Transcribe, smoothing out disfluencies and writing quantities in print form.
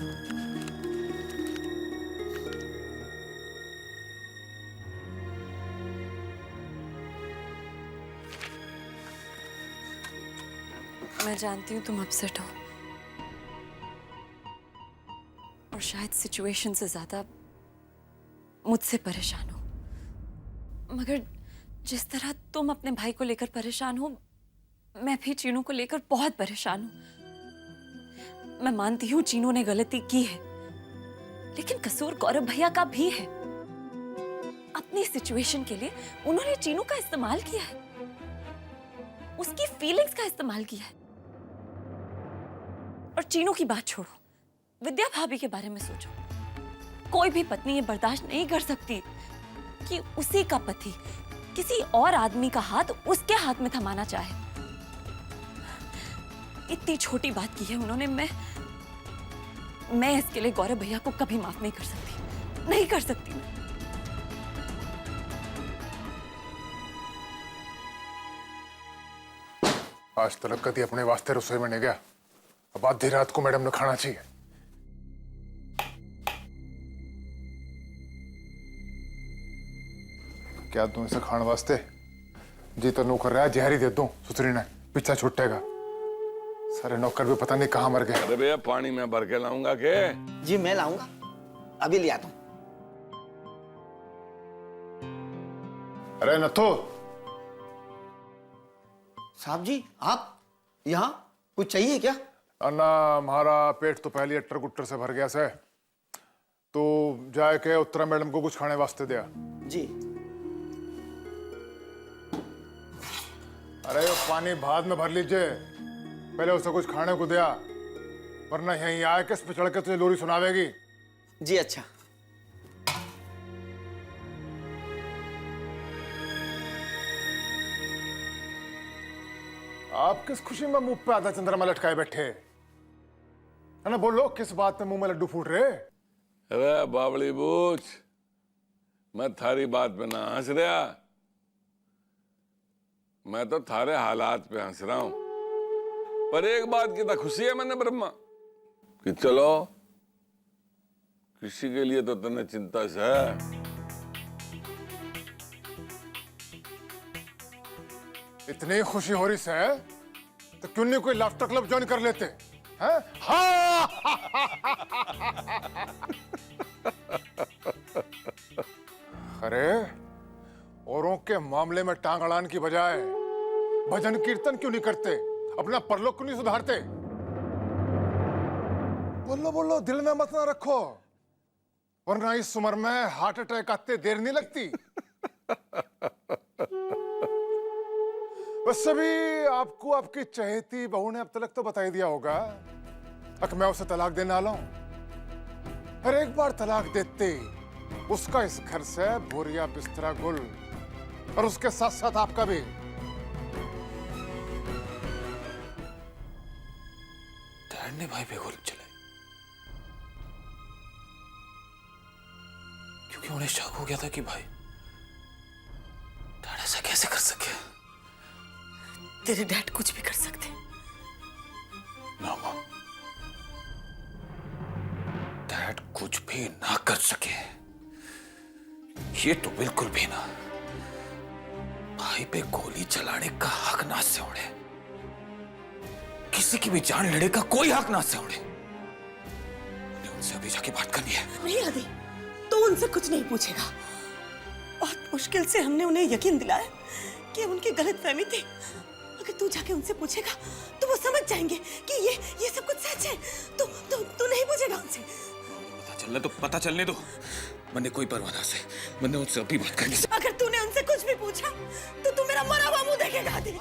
मैं जानती हूँ तुम अपसेट हो और शायद सिचुएशन से ज्यादा मुझसे परेशान हो, मगर जिस तरह तुम अपने भाई को लेकर परेशान हो, मैं भी चीनू को लेकर बहुत परेशान हूं। मैं मानती हूँ चीनू ने गलती की है, लेकिन कसूर गौरव भैया का भी है। अपनी सिचुएशन के लिए उन्होंने चीनू का इस्तेमाल किया है, उसकी फीलिंग्स का इस्तेमाल किया है। और चीनू की बात छोड़ो, विद्या भाभी के बारे में सोचो। कोई भी पत्नी ये बर्दाश्त नहीं कर सकती कि उसी का पति किसी और आदमी का हाथ उसके हाथ में थमाना चाहे। इतनी छोटी बात की है उन्होंने। मैं इसके लिए गौरव भैया को कभी माफ नहीं कर सकती, नहीं कर सकती मैं। आज तक कभी अपने वास्ते रसोई में नहीं गया, अब आधी रात को मैडम ने खाना चाहिए। क्या तू इसे खाने वास्ते जी तो नौकर रहा, जहरी दे दूं सुथरी ने, पीछा छुटेगा। सारे नौकर भी पता नहीं कहां मर गए। अरे भैया पानी में भर के लाऊंगा के? जी मैं लाऊंगा, अभी ले आता हूं। अरे नथो। साहब जी आप यहाँ कुछ चाहिए क्या? अन्ना हमारा पेट तो पहले अट्टर गुट्टर से भर गया से, तो जाए के उत्तरा मैडम को कुछ खाने वास्ते दिया। जी। अरे वो पानी बाद में भर लीजिए, पहले उसे कुछ खाने को दिया, वरना यहीं आए के इस पे चढ़ के तुझे लोरी सुनावेगी। जी अच्छा। आप किस खुशी में मुंह पे आधा चंद्रमा लटकाए बैठे है ना? बोलो किस बात में मुंह में लड्डू फूट रहे? अरे बावली बूझ, मैं थारी बात पे ना हंस रहा, मैं तो थारे हालात पे हंस रहा हूं। पर एक बात की तो खुशी है मैंने ब्रह्मा कि चलो किसी के लिए तो तने चिंता से है। इतनी खुशी हो रही से तो क्यों नहीं कोई लाफ्टर क्लब ज्वाइन कर लेते हैं? हाँ। अरे औरों के मामले में टांग अड़ान की बजाय भजन कीर्तन क्यों नहीं करते? अपना परलोक क्यों नहीं सुधारते? बोलो बोलो, दिल में मत ना रखो, वरना इस उम्र में हार्ट अटैक आते देर नहीं लगती। वैसे भी आपको आपकी चहेती बहू ने अब तक तो बता ही दिया होगा कि मैं उसे तलाक देने वाला हूं। और एक बार तलाक देते उसका इस घर से बोरिया बिस्तरा गुल, और उसके साथ साथ आपका भी। डैड ने भाई पे गोली चलाई क्योंकि उन्हें शक हो गया था कि भाई डैड ऐसा कैसे कर सके। तेरे डैड कुछ भी कर सकते। ना मां, डैड कुछ भी ना कर सके, ये तो बिल्कुल भी ना। भाई पे गोली चलाने का हक ना से उड़े, किसी की भी जान लेने का कोई हक ना से उड़े। मुझे उनसे अभी जाके बात करनी है। नहीं आदि, तू उनसे कुछ नहीं पूछेगा। बहुत मुश्किल से हमने उन्हें यकीन दिलाया कि उनकी गलतफहमी थी। अगर तू जाके उनसे पूछेगा तो वो समझ जाएंगे कि ये सब कुछ सच है। तू नहीं पूछेगा उनसे। पता चलने दो, मैंने कोई परवाह ना से, मैंने उनसे अभी बात करनी। अगर तूने उनसे कुछ भी पूछा तो तू मेरा मरा हुआ मुंह देखेगा आदि।